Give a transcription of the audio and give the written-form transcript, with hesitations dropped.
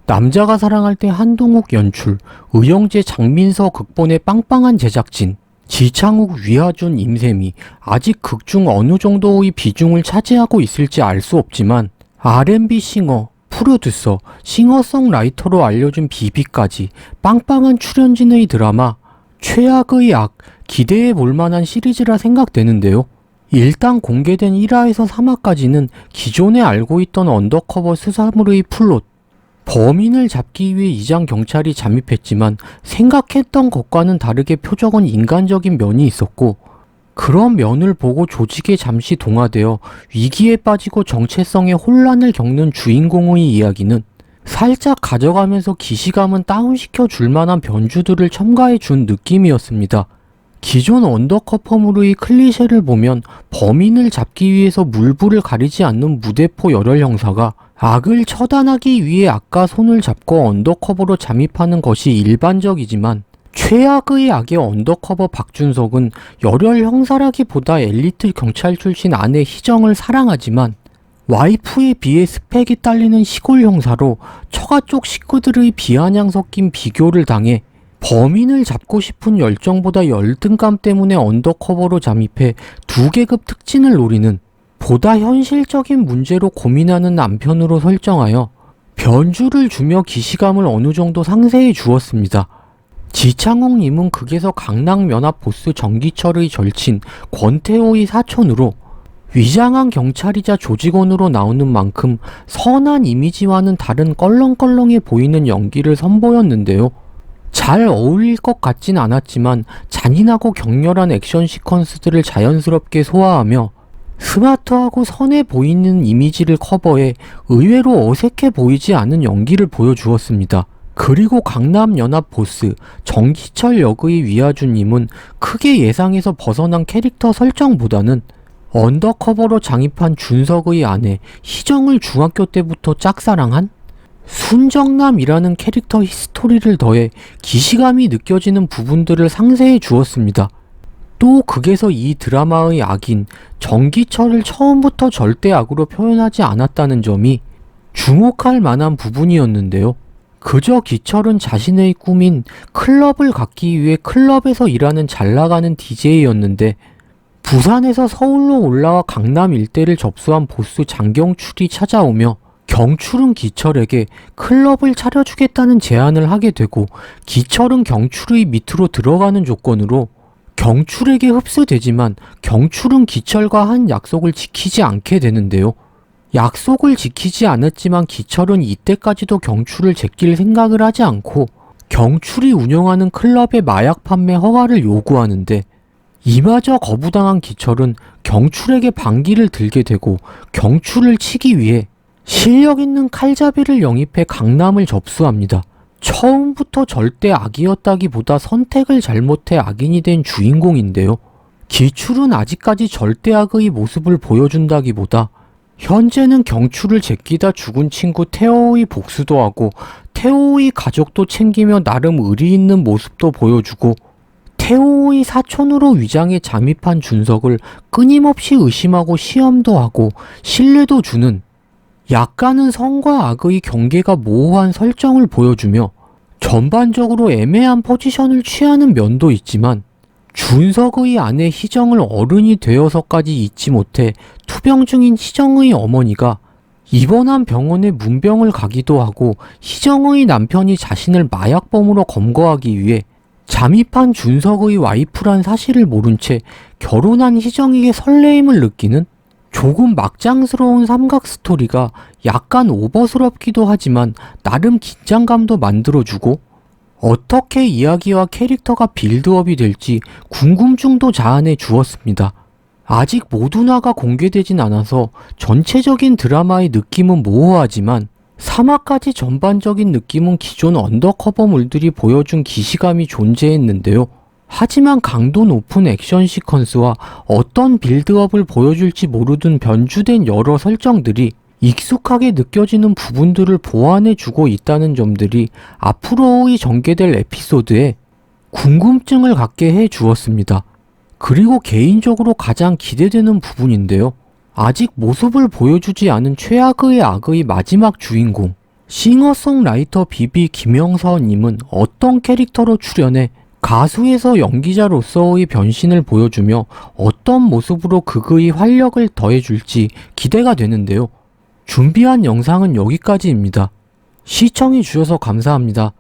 남자가 사랑할 때 한동욱 연출, 의영재 장민서 극본의 빵빵한 제작진, 지창욱 위하준 임세미, 아직 극 중 어느 정도의 비중을 차지하고 있을지 알 수 없지만 R&B 싱어, 프로듀서, 싱어송라이터로 알려진 비비까지 빵빵한 출연진의 드라마 최악의 악, 기대해 볼 만한 시리즈라 생각되는데요. 일단 공개된 1화에서 3화까지는 기존에 알고 있던 언더커버 수사물의 플롯, 범인을 잡기 위해 이장 경찰이 잠입했지만 생각했던 것과는 다르게 표적은 인간적인 면이 있었고, 그런 면을 보고 조직에 잠시 동화되어 위기에 빠지고 정체성의 혼란을 겪는 주인공의 이야기는 살짝 가져가면서 기시감은 다운시켜 줄 만한 변주들을 첨가해 준 느낌이었습니다. 기존 언더커버물의 클리셰를 보면 범인을 잡기 위해서 물불을 가리지 않는 무대포 열혈 형사가 악을 처단하기 위해 악과 손을 잡고 언더커버로 잠입하는 것이 일반적이지만, 최악의 악의 언더커버 박준석은 열혈 형사라기보다 엘리트 경찰 출신 아내 희정을 사랑하지만 와이프에 비해 스펙이 딸리는 시골 형사로 처가 쪽 식구들의 비아냥 섞인 비교를 당해 범인을 잡고 싶은 열정보다 열등감 때문에 언더커버로 잠입해 2계급 특진을 노리는 보다 현실적인 문제로 고민하는 남편으로 설정하여 변주를 주며 기시감을 어느 정도 상세해 주었습니다. 지창욱님은 극에서 강남연합 보스 정기철의 절친 권태호의 사촌으로 위장한 경찰이자 조직원으로 나오는 만큼 선한 이미지와는 다른 껄렁껄렁해 보이는 연기를 선보였는데요. 잘 어울릴 것 같진 않았지만 잔인하고 격렬한 액션 시퀀스들을 자연스럽게 소화하며 스마트하고 선해 보이는 이미지를 커버해 의외로 어색해 보이지 않은 연기를 보여주었습니다. 그리고 강남연합 보스 정기철 역의 위아준님은 크게 예상에서 벗어난 캐릭터 설정보다는 언더커버로 장입한 준석의 아내 희정을 중학교 때부터 짝사랑한 순정남이라는 캐릭터 히스토리를 더해 기시감이 느껴지는 부분들을 상세해 주었습니다. 또 극에서 이 드라마의 악인 정기철을 처음부터 절대 악으로 표현하지 않았다는 점이 주목할 만한 부분이었는데요. 그저 기철은 자신의 꿈인 클럽을 갖기 위해 클럽에서 일하는 잘나가는 DJ였는데 부산에서 서울로 올라와 강남 일대를 접수한 보스 장경출이 찾아오며 경출은 기철에게 클럽을 차려주겠다는 제안을 하게 되고, 기철은 경출의 밑으로 들어가는 조건으로 경출에게 흡수되지만 경출은 기철과 한 약속을 지키지 않게 되는데요. 약속을 지키지 않았지만 기철은 이때까지도 경출을 제낄 생각을 하지 않고 경출이 운영하는 클럽의 마약 판매 허가를 요구하는데, 이마저 거부당한 기철은 경출에게 반기를 들게 되고 경출을 치기 위해 실력 있는 칼잡이를 영입해 강남을 접수합니다. 처음부터 절대 악이었다기보다 선택을 잘못해 악인이 된 주인공인데요. 기출은 아직까지 절대 악의 모습을 보여준다기보다 현재는 경출을 제끼다 죽은 친구 태호의 복수도 하고 태호의 가족도 챙기며 나름 의리 있는 모습도 보여주고, 태호의 사촌으로 위장에 잠입한 준석을 끊임없이 의심하고 시험도 하고 신뢰도 주는 약간은 선과 악의 경계가 모호한 설정을 보여주며 전반적으로 애매한 포지션을 취하는 면도 있지만, 준석의 아내 희정을 어른이 되어서까지 잊지 못해 투병 중인 희정의 어머니가 입원한 병원에 문병을 가기도 하고, 희정의 남편이 자신을 마약범으로 검거하기 위해 잠입한 준석의 와이프란 사실을 모른 채 결혼한 희정에게 설레임을 느끼는 조금 막장스러운 삼각 스토리가 약간 오버스럽기도 하지만 나름 긴장감도 만들어주고, 어떻게 이야기와 캐릭터가 빌드업이 될지 궁금증도 자아내 주었습니다. 아직 모두나가 공개되진 않아서 전체적인 드라마의 느낌은 모호하지만 3화까지 전반적인 느낌은 기존 언더커버물들이 보여준 기시감이 존재했는데요. 하지만 강도 높은 액션 시퀀스와 어떤 빌드업을 보여줄지 모르던 변주된 여러 설정들이 익숙하게 느껴지는 부분들을 보완해주고 있다는 점들이 앞으로의 전개될 에피소드에 궁금증을 갖게 해주었습니다. 그리고 개인적으로 가장 기대되는 부분인데요. 아직 모습을 보여주지 않은 최악의 악의 마지막 주인공, 싱어송라이터 비비 김영서님은 어떤 캐릭터로 출연해 가수에서 연기자로서의 변신을 보여주며 어떤 모습으로 극의 활력을 더해줄지 기대가 되는데요. 준비한 영상은 여기까지입니다. 시청해주셔서 감사합니다.